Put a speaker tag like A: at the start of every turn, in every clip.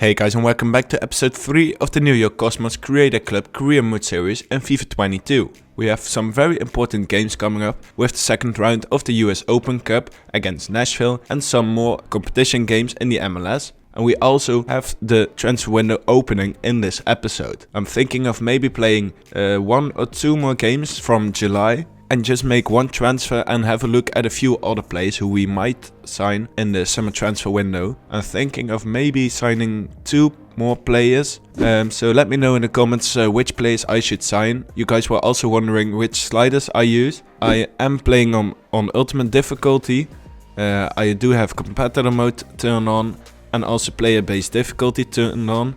A: Hey guys, and welcome back to episode 3 of the New York Cosmos Creator Club Career Mode series in FIFA22. We have some very important games coming up with the second round of the US Open Cup against Nashville and some more competition games in the MLS. And we also have the transfer window opening in this episode. I'm thinking of maybe playing 1 or 2 more games from July and just make one transfer and have a look at a few other players who we might sign in the summer transfer window. I'm thinking of maybe signing 2 more players. So let me know in the comments which players I should sign. You guys were also wondering which sliders I use. I am playing on ultimate difficulty. I do have competitor mode turned on and also player based difficulty turned on.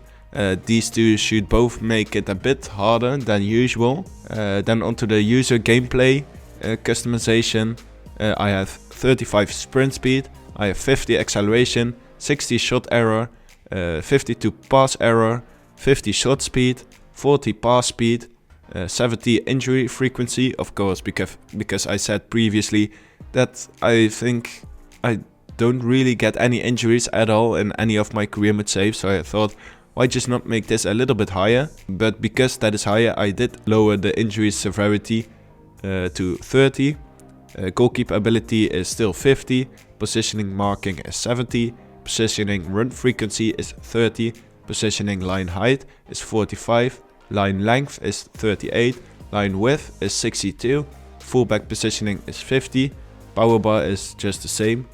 A: These two should both make it a bit harder than usual. Then onto the user gameplay customization. I have 35 sprint speed, I have 50 acceleration, 60 shot error, 52 pass error, 50 shot speed, 40 pass speed, 70 injury frequency, of course, because I said previously that I think I don't really get any injuries at all in any of my career mode saves, so I thought, why just not make this a little bit higher? But because that is higher, I did lower the injury severity to 30. Goalkeeper ability is still 50. Positioning marking is 70. Positioning run frequency is 30. Positioning line height is 45. Line length is 38. Line width is 62. Fullback positioning is 50. Power bar is just the same.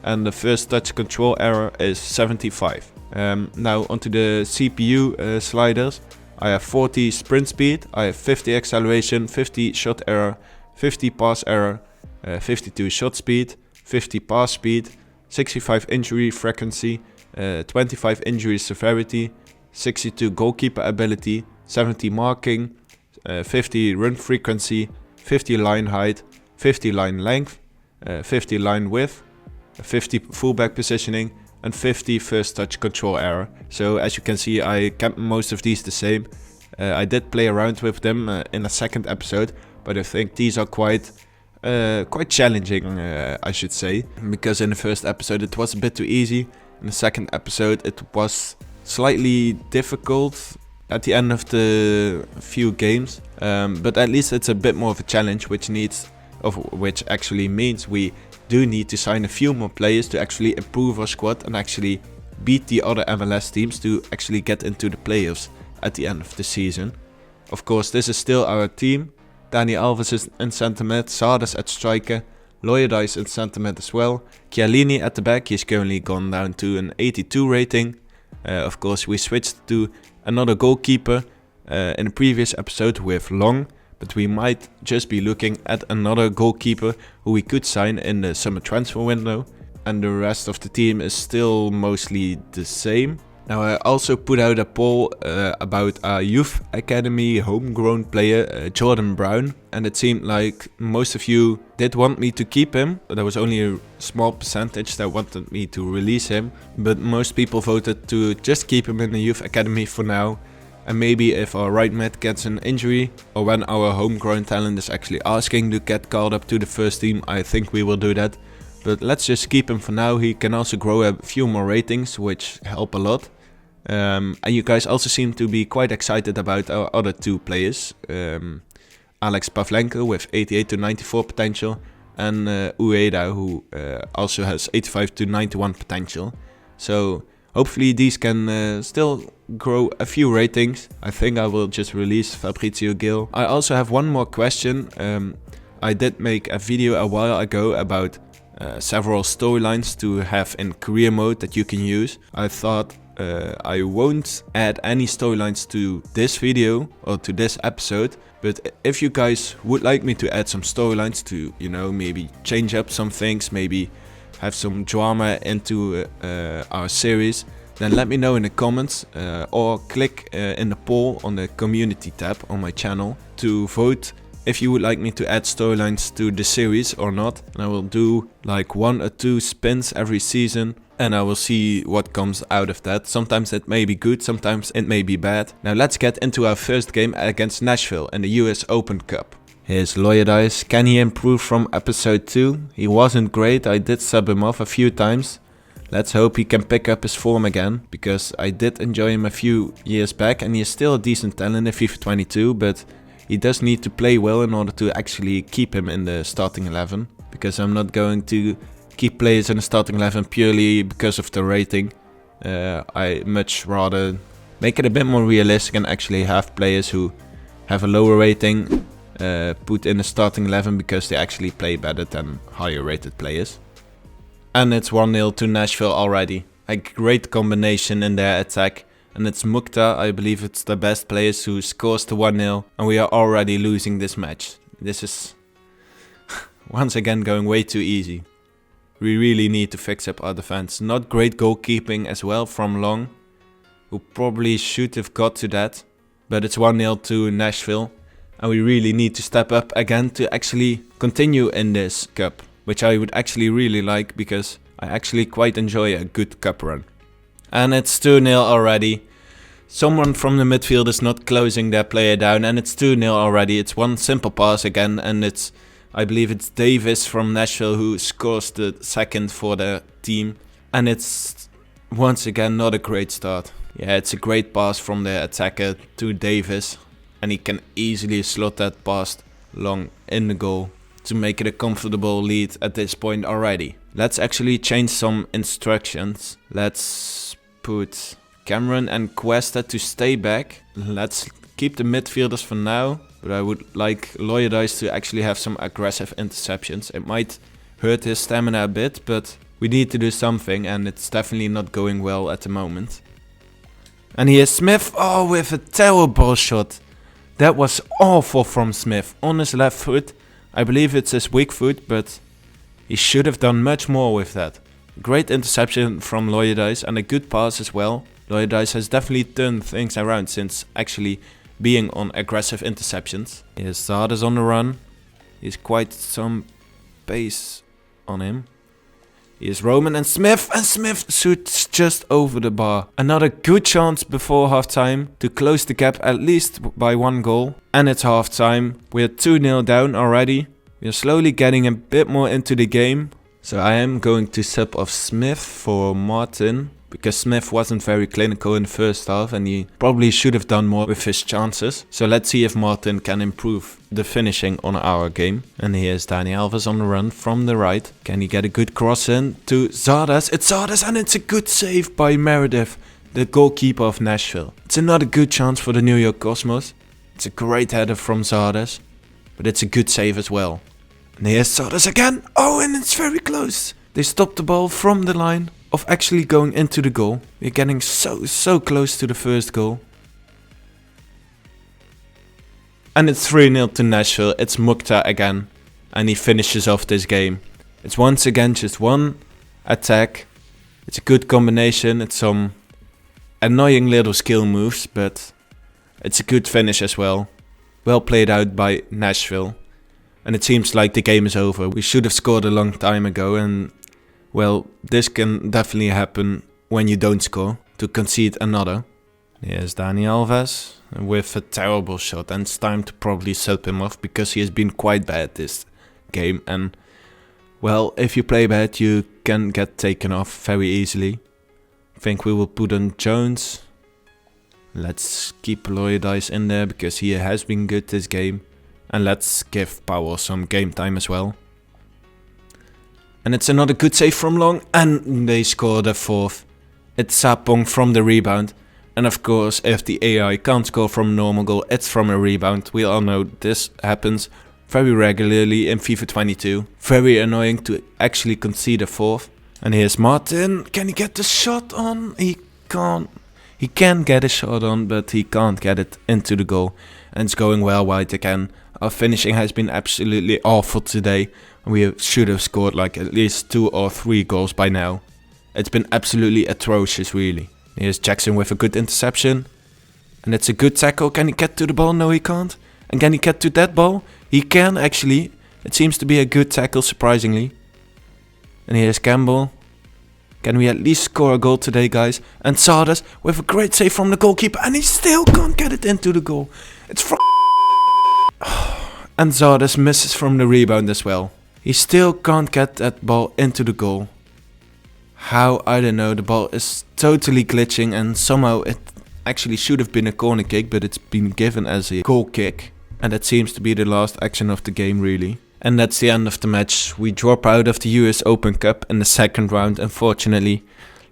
A: And the first touch control error is 75. Now onto the CPU sliders. I have 40 sprint speed, I have 50 acceleration, 50 shot error, 50 pass error, 52 shot speed, 50 pass speed, 65 injury frequency, 25 injury severity, 62 goalkeeper ability, 70 marking, 50 run frequency, 50 line height, 50 line length, 50 line width, 50 fullback positioning, and 50 first touch control error. So as you can see, I kept most of these the same. I did play around with them in a second episode, but I think these are quite challenging, I should say, because in the first episode it was a bit too easy. In the second episode it was slightly difficult at the end of the few games, but at least it's a bit more of a challenge, which actually means we do need to sign a few more players to actually improve our squad and actually beat the other MLS teams to actually get into the playoffs at the end of the season. Of course, this is still our team. Dani Alves is in centre mid, Sardes at striker, Loyadice in centre mid as well, Chiellini at the back. He's currently gone down to an 82 rating. Of course, we switched to another goalkeeper in the previous episode with Long. But we might just be looking at another goalkeeper who we could sign in the summer transfer window. And the rest of the team is still mostly the same. Now I also put out a poll about our youth academy homegrown player Jordan Brown. And it seemed like most of you did want me to keep him. But there was only a small percentage that wanted me to release him. But most people voted to just keep him in the youth academy for now. And maybe if our right mid gets an injury, or when our homegrown talent is actually asking to get called up to the first team, I think we will do that. But let's just keep him for now. He can also grow a few more ratings, which help a lot. And you guys also seem to be quite excited about our other 2 players. Alex Pavlenko with 88 to 94 potential, and Ueda, who also has 85 to 91 potential. So hopefully these can still grow a few ratings. I think I will just release Fabrizio Gil. I also have one more question. I did make a video a while ago about several storylines to have in career mode that you can use. I thought I won't add any storylines to this video or to this episode. But if you guys would like me to add some storylines to, maybe change up some things, maybe have some drama into our series, then let me know in the comments or click in the poll on the community tab on my channel to vote if you would like me to add storylines to the series or not. And I will do like 1 or 2 spins every season and I will see what comes out of that. Sometimes it may be good, sometimes it may be bad. Now let's get into our first game against Nashville in the US Open Cup. Here's Loyadice. Can he improve from episode 2? He wasn't great, I did sub him off a few times. Let's hope he can pick up his form again, because I did enjoy him a few years back and he is still a decent talent in FIFA 22, but he does need to play well in order to actually keep him in the starting 11. Because I'm not going to keep players in the starting 11 purely because of the rating. I much rather make it a bit more realistic and actually have players who have a lower rating put in the starting 11 because they actually play better than higher rated players. And it's 1-0 to Nashville already. A great combination in their attack. And it's Mukta, I believe it's the best players who scores the 1-0. And we are already losing this match. This is once again going way too easy. We really need to fix up our defense. Not great goalkeeping as well from Long, who probably should have got to that. But it's 1-0 to Nashville. And we really need to step up again to actually continue in this cup. Which I would actually really like, because I actually quite enjoy a good cup run. And it's 2-0 already. Someone from the midfield is not closing their player down, and it's 2-0 already. It's one simple pass again, and I believe it's Davis from Nashville who scores the second for the team. And it's once again not a great start. Yeah, it's a great pass from the attacker to Davis, and he can easily slot that past Long in the goal to make it a comfortable lead at this point already. Let's actually change some instructions. Let's put Cameron and Cuesta to stay back. Let's keep the midfielders for now, but I would like Loyodice to actually have some aggressive interceptions. It might hurt his stamina a bit, but we need to do something, and it's definitely not going well at the moment. And here's Smith, oh, with a terrible shot. That was awful from Smith on his left foot. I believe it's his weak foot, but he should have done much more with that. Great interception from Loyodice and a good pass as well. Loyodice has definitely turned things around since actually being on aggressive interceptions. Here's Zardes on the run. He's quite some pace on him. Here's Roman and Smith shoots just over the bar. Another good chance before halftime to close the gap at least by 1 goal. And it's halftime. We're 2-0 down already. We're slowly getting a bit more into the game. So I am going to sub off Smith for Martin, because Smith wasn't very clinical in the first half and he probably should have done more with his chances. So let's see if Martin can improve the finishing on our game. And here's Dani Alves on the run from the right. Can he get a good cross in to Zardes? It's Zardes, and it's a good save by Meredith, the goalkeeper of Nashville. It's another good chance for the New York Cosmos. It's a great header from Zardes, but it's a good save as well. And here's Zardes again. Oh, and it's very close. They stopped the ball from the line of actually going into the goal. We're getting so close to the first goal. And it's 3-0 to Nashville. It's Mukta again. And he finishes off this game. It's once again just one attack. It's a good combination. It's some annoying little skill moves, but it's a good finish as well. Well played out by Nashville. And it seems like the game is over. We should have scored a long time ago, and well, this can definitely happen when you don't score, to concede another. Here's Dani Alves with a terrible shot, and it's time to probably sub him off because he has been quite bad this game. And well, if you play bad, you can get taken off very easily. I think we will put on Jones. Let's keep Loyodice in there because he has been good this game. And let's give Powell some game time as well. And it's another good save from Long, and they score the fourth. It's Sapong from the rebound. And of course, if the AI can't score from a normal goal, it's from a rebound. We all know this happens very regularly in FIFA 22. Very annoying to actually concede a fourth. And here's Martin. Can he get the shot on? He can't. He can get a shot on, but he can't get it into the goal. And it's going well wide again. Our finishing has been absolutely awful today. We should have scored like at least 2 or 3 goals by now. It's been absolutely atrocious, really. Here's Jackson with a good interception. And it's a good tackle. Can he get to the ball? No, he can't. And can he get to that ball? He can actually. It seems to be a good tackle, surprisingly. And here's Campbell. Can we at least score a goal today, guys? And Zardes with a great save from the goalkeeper. And he still can't get it into the goal. It's from... And Zardes misses from the rebound as well. He still can't get that ball into the goal. how, I don't know, the ball is totally glitching and somehow it actually should have been a corner kick, but it's been given as a goal kick. And that seems to be the last action of the game, really. And that's the end of the match. We drop out of the US Open Cup in the second round, unfortunately.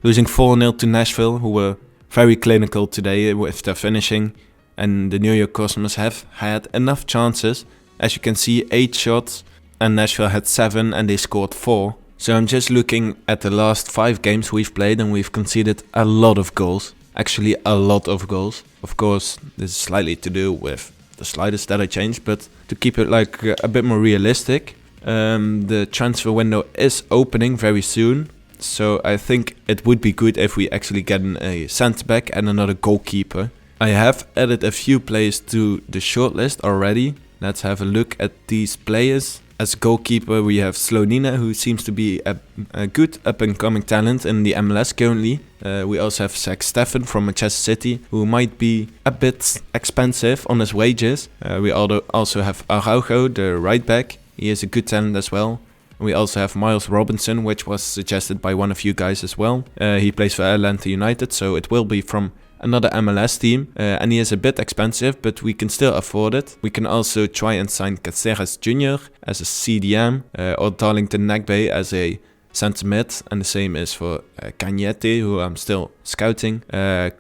A: Losing 4-0 to Nashville, who were very clinical today with their finishing. And the New York Cosmos have had enough chances. As you can see, 8 shots. And Nashville had 7 and they scored 4. So I'm just looking at the last 5 games we've played and we've conceded a lot of goals. Actually, a lot of goals. Of course, this is slightly to do with the sliders that I changed, but to keep it like a bit more realistic, the transfer window is opening very soon. So I think it would be good if we actually get a centre back and another goalkeeper. I have added a few players to the shortlist already. Let's have a look at these players. As goalkeeper, we have Slonina, who seems to be a good up-and-coming talent in the MLS currently. We also have Zach Steffen from Manchester City, who might be a bit expensive on his wages. We also have Araujo, the right back. He is a good talent as well. We also have Miles Robinson, which was suggested by one of you guys as well. He plays for Atlanta United, so it will be from another MLS team, and he is a bit expensive, but we can still afford it. We can also try and sign Caceres Jr. as a CDM, or Darlington Nagbe as a centre mid, and the same is for Cagnette, who I'm still scouting.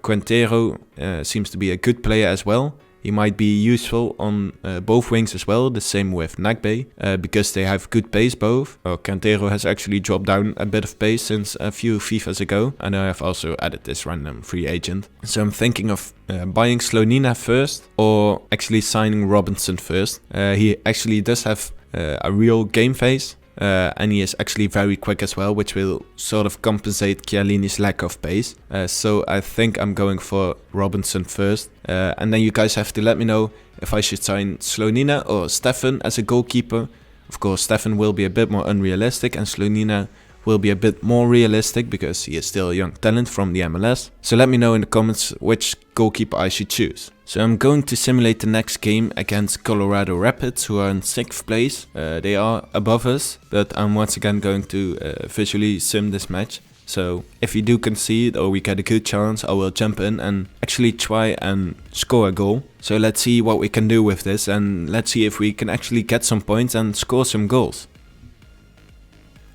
A: Quintero seems to be a good player as well. He might be useful on both wings as well, the same with Nagbe, because they have good pace both. Quintero has actually dropped down a bit of pace since a few FIFAs ago, and I have also added this random free agent. So I'm thinking of buying Slonina first, or actually signing Robinson first. He actually does have a real game face. And he is actually very quick as well, which will sort of compensate Chiellini's lack of pace. So I think I'm going for Robinson first. And then you guys have to let me know if I should sign Slonina or Steffen as a goalkeeper. Of course, Steffen will be a bit more unrealistic and Slonina will be a bit more realistic because he is still a young talent from the MLS. So let me know in the comments which goalkeeper I should choose. So I'm going to simulate the next game against Colorado Rapids, who are in 6th place. They are above us, but I'm once again going to visually sim this match. So if we do concede or we get a good chance, I will jump in and actually try and score a goal. So let's see what we can do with this, and let's see if we can actually get some points and score some goals.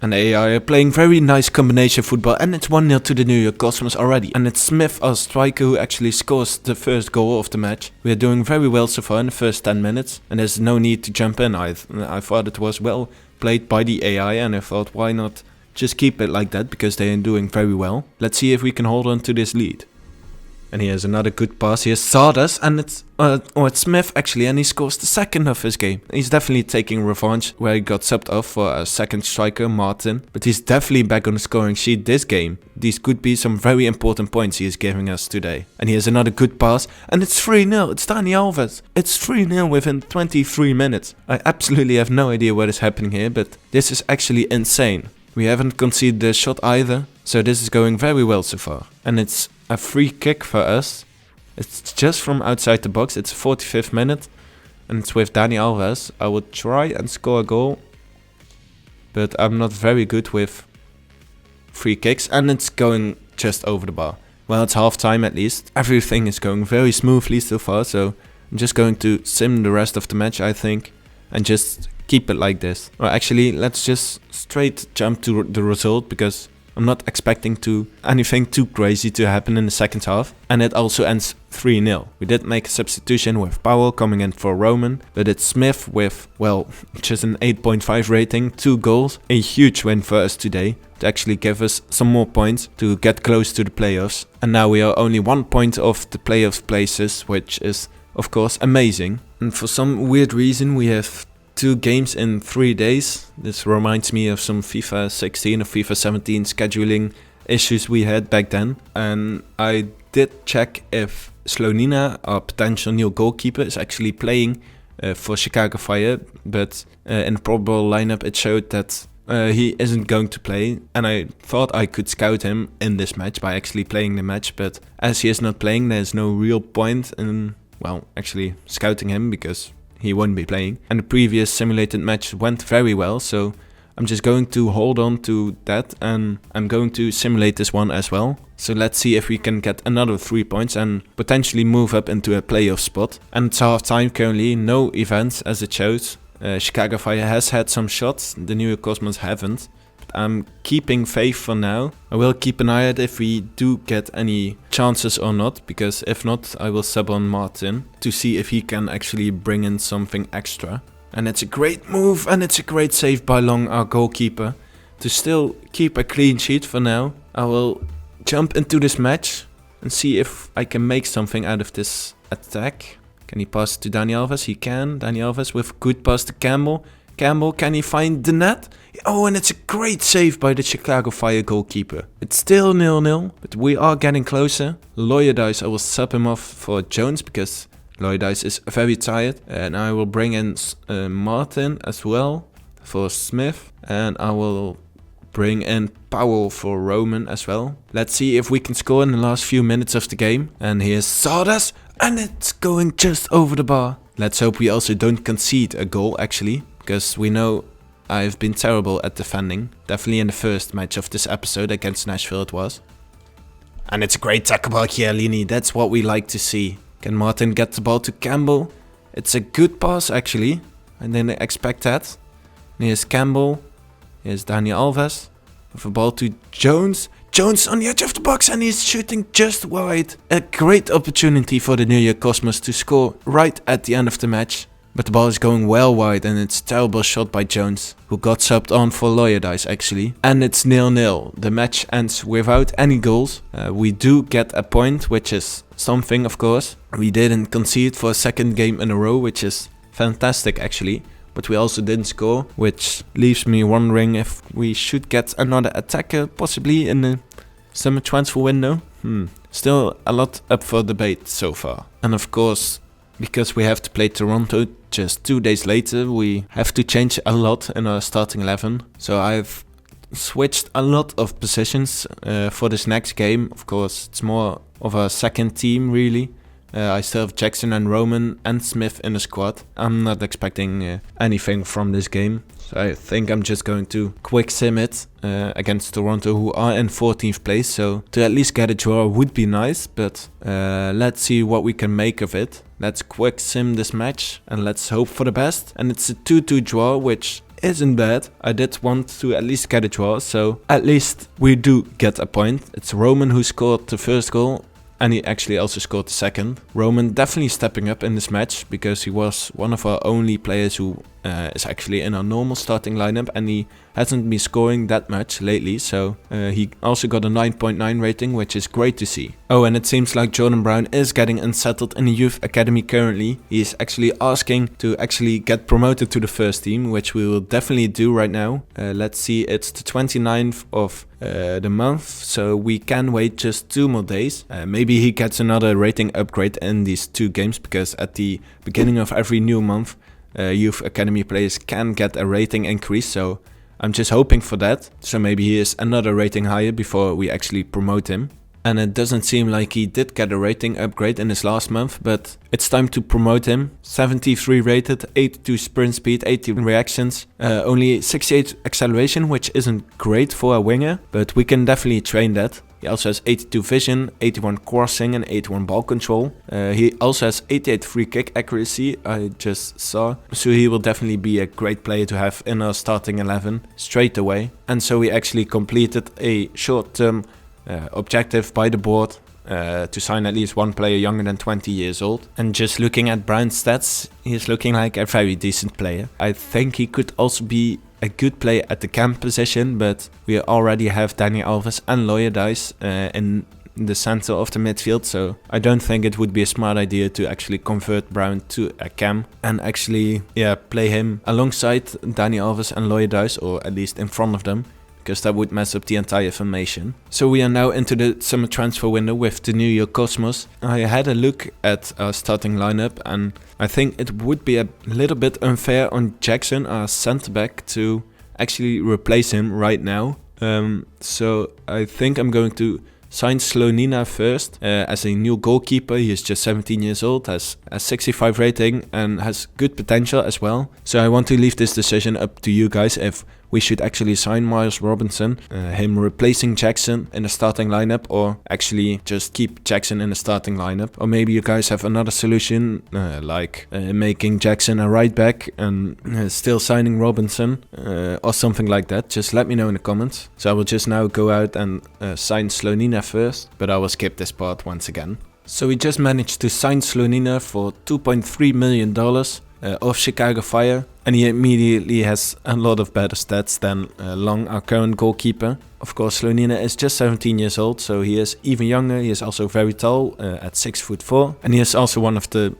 A: And the AI are playing very nice combination football, and it's 1-0 to the New York Cosmos already. And it's Smith, our striker, who actually scores the first goal of the match. We are doing very well so far in the first 10 minutes, and there's no need to jump in. I thought it was well played by the AI, and I thought why not just keep it like that, because they are doing very well. Let's see if we can hold on to this lead. And here's another good pass. Here's Sardas, and it's Smith actually, and he scores the second of his game. He's definitely taking revenge where he got subbed off for a second striker, Martin. But he's definitely back on the scoring sheet this game. These could be some very important points he is giving us today. And here's another good pass, and it's 3-0. It's Dani Alves. It's 3-0 within 23 minutes. I absolutely have no idea what is happening here, but this is actually insane. We haven't conceded a shot either, so this is going very well so far. And it's a free kick for us. It's just from outside the box. It's 45th minute, and it's with Dani Alves. I will try and score a goal, but I'm not very good with free kicks, and it's going just over the bar. Well, it's half time at least. Everything is going very smoothly so far, so I'm just going to sim the rest of the match, I think, and just keep it like this. Or actually, let's just straight jump to the result, because I'm not expecting anything too crazy to happen in the second half. And it also ends 3-0. We did make a substitution with Powell coming in for Roman, but it's Smith with, well, just an 8.5 rating, 2 goals. A huge win for us today to actually give us some more points to get close to the playoffs. And now we are only 1 point off the playoff places, which is of course amazing. And for some weird reason we have 2 games in 3 days. This reminds me of some FIFA 16 or FIFA 17 scheduling issues we had back then. And I did check if Slonina, our potential new goalkeeper, is actually playing for Chicago Fire. But in the probable lineup it showed that he isn't going to play. And I thought I could scout him in this match by actually playing the match. But as he is not playing, there's no real point in, well, actually scouting him, because he won't be playing. And the previous simulated match went very well, so I'm just going to hold on to that, and I'm going to simulate this one as well. So let's see if we can get another 3 points and potentially move up into a playoff spot. And it's half time currently, no events as it shows. Chicago Fire has had some shots, the New York Cosmos haven't. I'm keeping faith for now. I will keep an eye out if we do get any chances or not, because if not, I will sub on Martin to see if he can actually bring in something extra. And it's a great move, and it's a great save by Long, our goalkeeper, to still keep a clean sheet for now. I will jump into this match and see if I can make something out of this attack. Can he pass it to Dani Alves? He can. Dani Alves with good pass to Campbell. Campbell, can he find the net? Oh, and it's a great save by the Chicago Fire goalkeeper. It's still 0-0, but we are getting closer. Loyadice, I will sub him off for Jones because Loyadice is very tired. And I will bring in Martin as well for Smith. And I will bring in Powell for Roman as well. Let's see if we can score in the last few minutes of the game. And here's Sardas, and it's going just over the bar. Let's hope we also don't concede a goal actually, because we know I've been terrible at defending. Definitely in the first match of this episode against Nashville it was. And it's a great tackle by Chiellini. That's what we like to see. Can Martin get the ball to Campbell? It's a good pass actually. I didn't expect that. And here's Campbell. Here's Dani Alves. With a ball to Jones. Jones on the edge of the box, and he's shooting just wide. A great opportunity for the New York Cosmos to score right at the end of the match. But the ball is going well wide, and it's a terrible shot by Jones, who got subbed on for Loyadice actually. And it's 0-0. The match ends without any goals. We do get a point, which is something of course. We didn't concede for a second game in a row, which is fantastic actually. But we also didn't score, which leaves me wondering if we should get another attacker possibly in the summer transfer window. Still a lot up for debate so far. And of course, because we have to play Toronto just 2 days later, we have to change a lot in our starting 11. So I've switched a lot of positions for this next game. Of course, it's more of a second team really. I still have Jackson and Roman and Smith in the squad. I'm not expecting anything from this game. So I think I'm just going to quick sim it against Toronto, who are in 14th place. So to at least get a draw would be nice, but let's see what we can make of it. Let's quick sim this match and let's hope for the best. And it's a 2-2 draw, which isn't bad. I did want to at least get a draw, so at least we do get a point. It's Roman who scored the first goal. And he actually also scored the second. Roman definitely stepping up in this match, because he was one of our only players who is actually in our normal starting lineup, and he hasn't been scoring that much lately, so he also got a 9.9 rating, which is great to see. Oh, and it seems like Jordan Brown is getting unsettled in the youth academy currently. He is actually asking to actually get promoted to the first team, which we will definitely do right now. Let's see, it's the 29th of the month, so we can wait just 2 more days. Maybe he gets another rating upgrade in these 2 games, because at the beginning of every new month, youth academy players can get a rating increase, so I'm just hoping for that. So maybe he is another rating higher before we actually promote him. And it doesn't seem like he did get a rating upgrade in his last month, but it's time to promote him. 73 rated, 82 sprint speed, 80 reactions, only 68 acceleration, which isn't great for a winger, but we can definitely train that. He also has 82 vision, 81 crossing and 81 ball control. He also has 88 free kick accuracy, I just saw. So he will definitely be a great player to have in our starting 11 straight away. And so we actually completed a short-term objective by the board to sign at least one player younger than 20 years old. And just looking at Brown's stats, he's looking like a very decent player. I think he could also be a good player at the cam position, but we already have Dani Alves and Loyadice in the center of the midfield, so I don't think it would be a smart idea to actually convert Brown to a cam and actually play him alongside Dani Alves and Loyadice, or at least in front of them, because that would mess up the entire formation. So we are now into the summer transfer window with the New York Cosmos. I had a look at our starting lineup, and I think it would be a little bit unfair on Jackson, our centre back, to actually replace him right now. So I think I'm going to sign Slonina first as a new goalkeeper. He is just 17 years old, has a 65 rating and has good potential as well. So I want to leave this decision up to you guys if we should actually sign Miles Robinson, him replacing Jackson in the starting lineup, or actually just keep Jackson in the starting lineup. Or maybe you guys have another solution, like making Jackson a right back and still signing Robinson, or something like that. Just let me know in the comments. So I will just now go out and sign Slonina first, but I will skip this part once again. So we just managed to sign Slonina for $2.3 million of Chicago Fire, and he immediately has a lot of better stats than Long, our current goalkeeper. Of course, Slonina is just 17 years old, so he is even younger. He is also very tall, at 6'4", and he is also one of the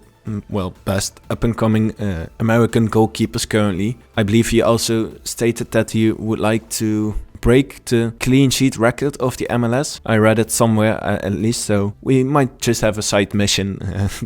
A: best up-and-coming American goalkeepers currently. I believe he also stated that he would like to break the clean sheet record of the MLS. I read it somewhere at least, so we might just have a side mission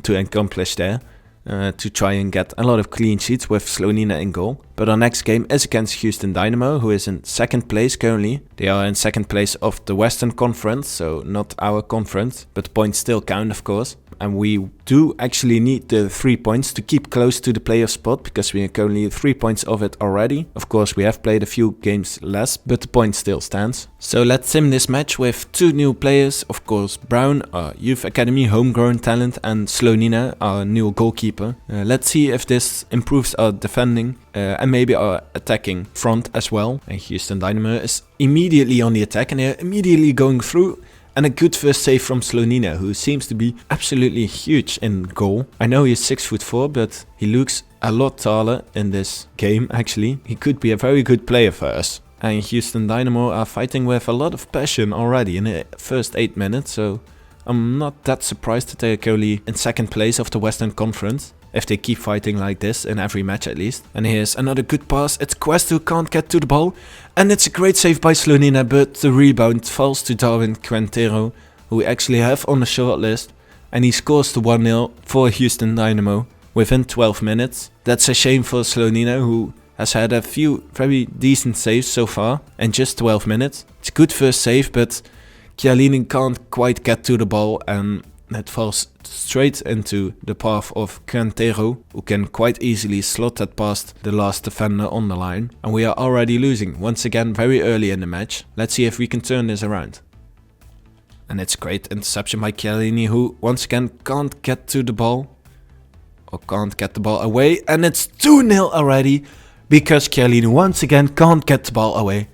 A: to accomplish there. To try and get a lot of clean sheets with Slonina in goal. But our next game is against Houston Dynamo, who is in second place currently. They are in second place of the Western Conference, so not our conference, but points still count, of course. And we do actually need the 3 points to keep close to the playoff spot, because we are currently 3 points of it already. Of course, we have played a few games less, but the point still stands. So let's sim this match with 2 new players. Of course, Brown, our youth academy homegrown talent, and Slonina, our new goalkeeper. Let's see if this improves our defending and maybe our attacking front as well. And Houston Dynamo is immediately on the attack, and they're immediately going through. And a good first save from Slonina, who seems to be absolutely huge in goal. I know he's 6'4", but he looks a lot taller in this game actually. He could be a very good player for us. And Houston Dynamo are fighting with a lot of passion already in the first 8 minutes, so I'm not that surprised that they are currently in second place of the Western Conference, if they keep fighting like this in every match at least. And here's another good pass. It's Quest who can't get to the ball. And it's a great save by Slonina, but the rebound falls to Darwin Quintero, who we actually have on the short list. And he scores the 1-0 for Houston Dynamo within 12 minutes. That's a shame for Slonina, who has had a few very decent saves so far in just 12 minutes. It's a good first save, but Chiellini can't quite get to the ball, and it falls straight into the path of Quintero, who can quite easily slot that past the last defender on the line. And we are already losing, once again very early in the match. Let's see if we can turn this around. And it's a great interception by Chiellini, who once again can't get to the ball. Or can't get the ball away. And it's 2-0 already, because Chiellini once again can't get the ball away.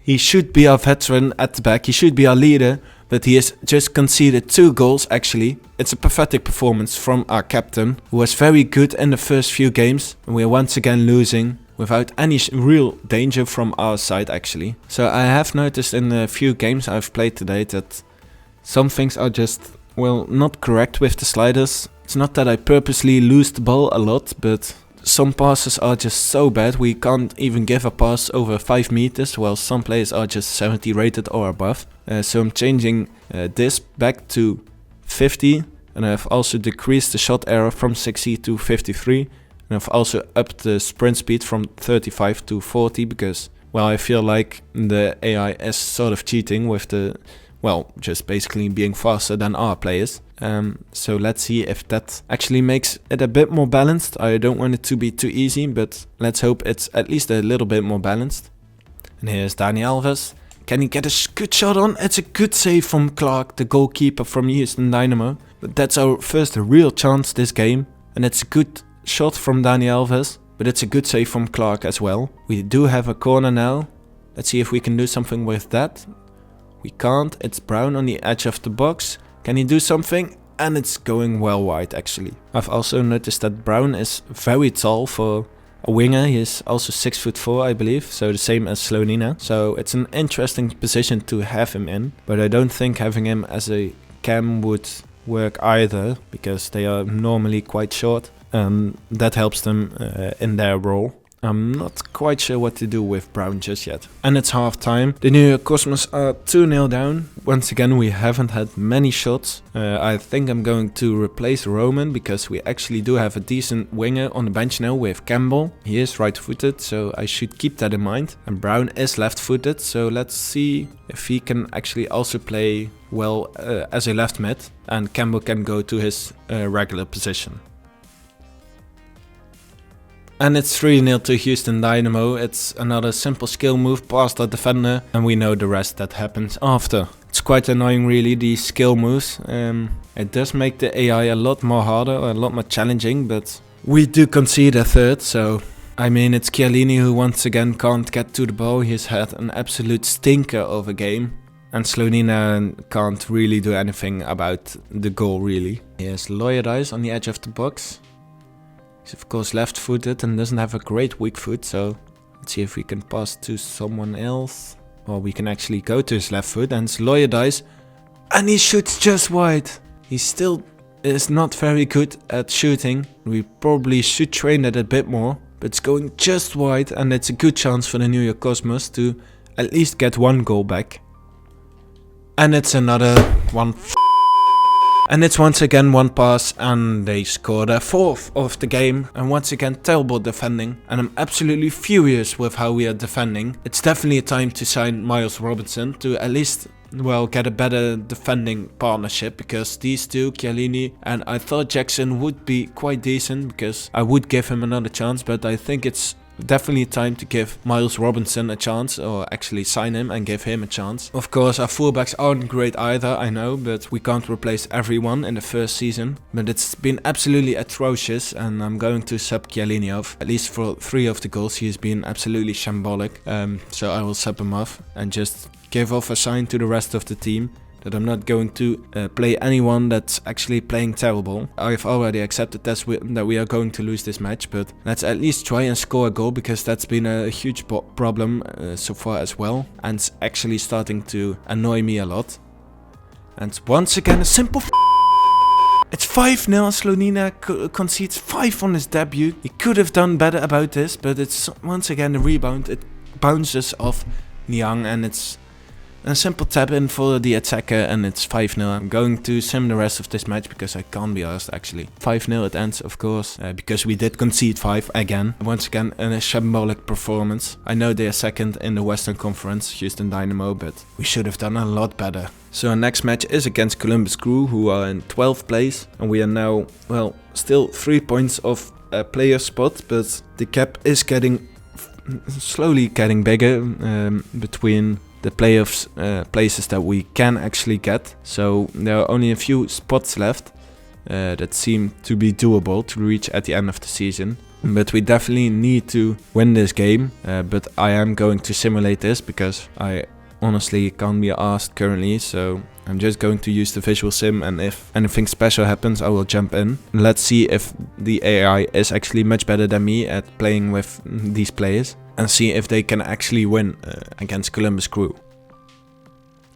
A: He should be our veteran at the back, he should be our leader, but he has just conceded 2 goals actually. It's a pathetic performance from our captain, who was very good in the first few games. And we are once again losing without any real danger from our side actually. So I have noticed in the few games I've played today that some things are just, not correct with the sliders. It's not that I purposely lose the ball a lot, but some passes are just so bad. We can't even give a pass over 5 meters, while some players are just 70 rated or above. So I'm changing this back to 50, and I've also decreased the shot error from 60 to 53. And I've also upped the sprint speed from 35 to 40, because, I feel like the AI is sort of cheating with the, just basically being faster than our players. So let's see if that actually makes it a bit more balanced. I don't want it to be too easy, but let's hope it's at least a little bit more balanced. And here's Dani Alves. Can he get a good shot on? It's a good save from Clark, the goalkeeper from Houston Dynamo. But that's our first real chance this game. And it's a good shot from Dani Alves, but it's a good save from Clark as well. We do have a corner now. Let's see if we can do something with that. We can't. It's Brown on the edge of the box. Can he do something? And it's going well wide actually. I've also noticed that Brown is very tall for a winger. He is also 6'4", I believe, so the same as Slonina. So it's an interesting position to have him in, but I don't think having him as a cam would work either, because they are normally quite short, and that helps them in their role. I'm not quite sure what to do with Brown just yet. And it's half time. The New York Cosmos are 2-0 down. Once again, we haven't had many shots. I think I'm going to replace Roman, because we actually do have a decent winger on the bench now with Campbell. He is right-footed, so I should keep that in mind. And Brown is left-footed, so let's see if he can actually also play well as a left mid. And Campbell can go to his regular position. And it's 3-0 to Houston Dynamo. It's another simple skill move past the defender, and we know the rest that happens after. It's quite annoying really, these skill moves. It does make the AI a lot more harder, a lot more challenging, but we do concede a third, so I mean it's Chiellini who once again can't get to the ball. He's had an absolute stinker of a game. And Slonina can't really do anything about the goal really. He has Loyadice on the edge of the box. He's of course left-footed and doesn't have a great weak foot, so let's see if we can pass to someone else. Or we can actually go to his left foot, and it's Loyadice. And he shoots just wide. He still is not very good at shooting. We probably should train it a bit more. But it's going just wide, and it's a good chance for the New York Cosmos to at least get one goal back. And it's another one. And it's once again one pass, and they scored a fourth of the game. And once again terrible defending, and I'm absolutely furious with how we are defending. It's definitely a time to sign Miles Robinson to at least, well, get a better defending partnership, because these two, Chiellini and I thought Jackson, would be quite decent, because I would give him another chance, but I think it's definitely time to give Miles Robinson a chance, or actually sign him and give him a chance. Of course our fullbacks aren't great either, I know, but we can't replace everyone in the first season. But it's been absolutely atrocious, and I'm going to sub Chiellini off. At least for 3 of the goals he's been absolutely shambolic, so I will sub him off and just give off a sign to the rest of the team that I'm not going to play anyone that's actually playing terrible. I've already accepted that we are going to lose this match, but let's at least try and score a goal, because that's been a huge problem so far as well, and it's actually starting to annoy me a lot. And once again a simple it's 5-0, Slonina concedes 5 on his debut. He could have done better about this, but it's once again a rebound. It bounces off Niang, and it's a simple tap in for the attacker, and it's 5-0. I'm going to sim the rest of this match because I can't be asked actually. 5-0 it ends, of course, because we did concede 5 again. Once again, a shambolic performance. I know they are second in the Western Conference, Houston Dynamo, but we should have done a lot better. So our next match is against Columbus Crew, who are in 12th place. And we are now, well, still 3 points off a player spot, but the gap is slowly getting bigger between the playoffs places that we can actually get. So there are only a few spots left that seem to be doable to reach at the end of the season. But we definitely need to win this game. But I am going to simulate this because I honestly can't be asked currently. So I'm just going to use the visual sim, and if anything special happens I will jump in. Let's see if the AI is actually much better than me at playing with these players, and see if they can actually win against Columbus Crew.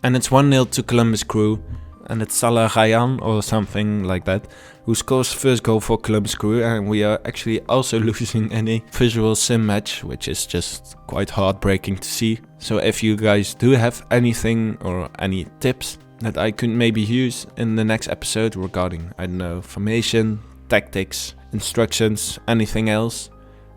A: And it's 1-0 to Columbus Crew, and it's Salah Ryan or something like that who scores first goal for Columbus Crew, and we are actually also losing in a visual sim match, which is just quite heartbreaking to see. So if you guys do have anything or any tips that I could maybe use in the next episode regarding, I don't know, formation, tactics, instructions, anything else,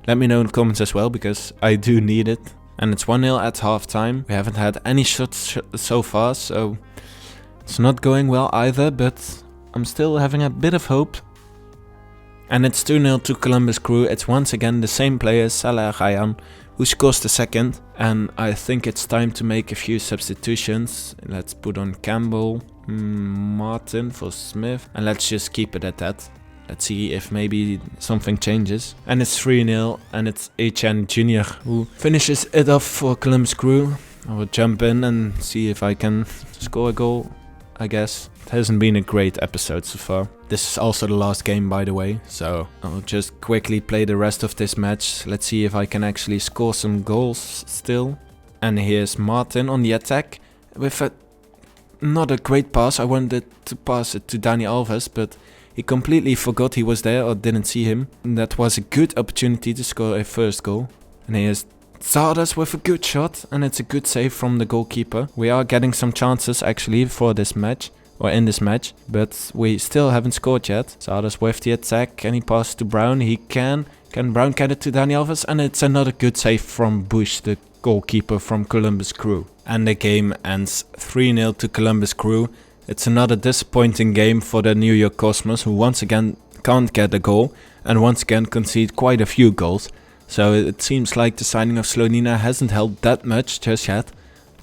A: let me know in the comments as well, because I do need it. And it's 1-0 at half time. We haven't had any shots so far, so it's not going well either, but I'm still having a bit of hope. And it's 2-0 to Columbus Crew. It's once again the same player, Salah Ryan, who scores the second. And I think it's time to make a few substitutions. Let's put on Campbell, Martin for Smith, and let's just keep it at that. Let's see if maybe something changes. And it's 3-0, and it's HN Jr. who finishes it off for Columbus Crew. I will jump in and see if I can score a goal, I guess. It hasn't been a great episode so far. This is also the last game, by the way, so I'll just quickly play the rest of this match. Let's see if I can actually score some goals still. And here's Martin on the attack with not a great pass. I wanted to pass it to Dani Alves, but he completely forgot he was there or didn't see him. And that was a good opportunity to score a first goal. And here's Zardes with a good shot, and it's a good save from the goalkeeper. We are getting some chances actually for this match, or in this match, but we still haven't scored yet. Zardes with the attack, can he pass to Brown? He can. Can Brown get it to Dani Alves? And it's another good save from Bush, the goalkeeper from Columbus Crew. And the game ends 3-0 to Columbus Crew. It's another disappointing game for the New York Cosmos, who once again can't get a goal and once again concede quite a few goals. So it seems like the signing of Slonina hasn't helped that much just yet.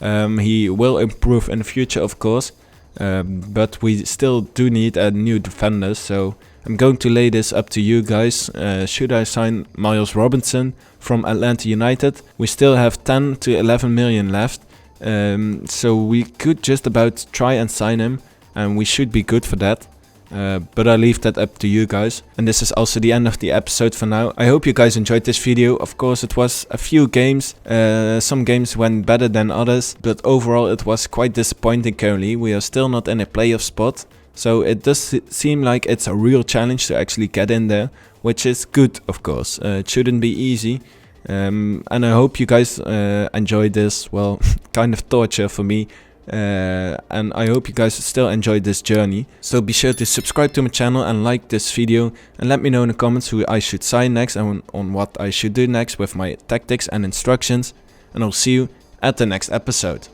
A: He will improve in the future, of course, but we still do need a new defender. So I'm going to lay this up to you guys. Should I sign Miles Robinson from Atlanta United? We still have 10 to 11 million left, so we could just about try and sign him, and we should be good for that. But I leave that up to you guys. And this is also the end of the episode for now. I hope you guys enjoyed this video. Of course, it was a few games. Some games went better than others, but overall it was quite disappointing currently. We are still not in a playoff spot, so it does seem like it's a real challenge to actually get in there, which is good, of course. It shouldn't be easy. And I hope you guys enjoyed this, well, kind of torture for me. And I hope you guys still enjoyed this journey. So be sure to subscribe to my channel and like this video, and let me know in the comments who I should sign next and on what I should do next with my tactics and instructions. And I'll see you at the next episode.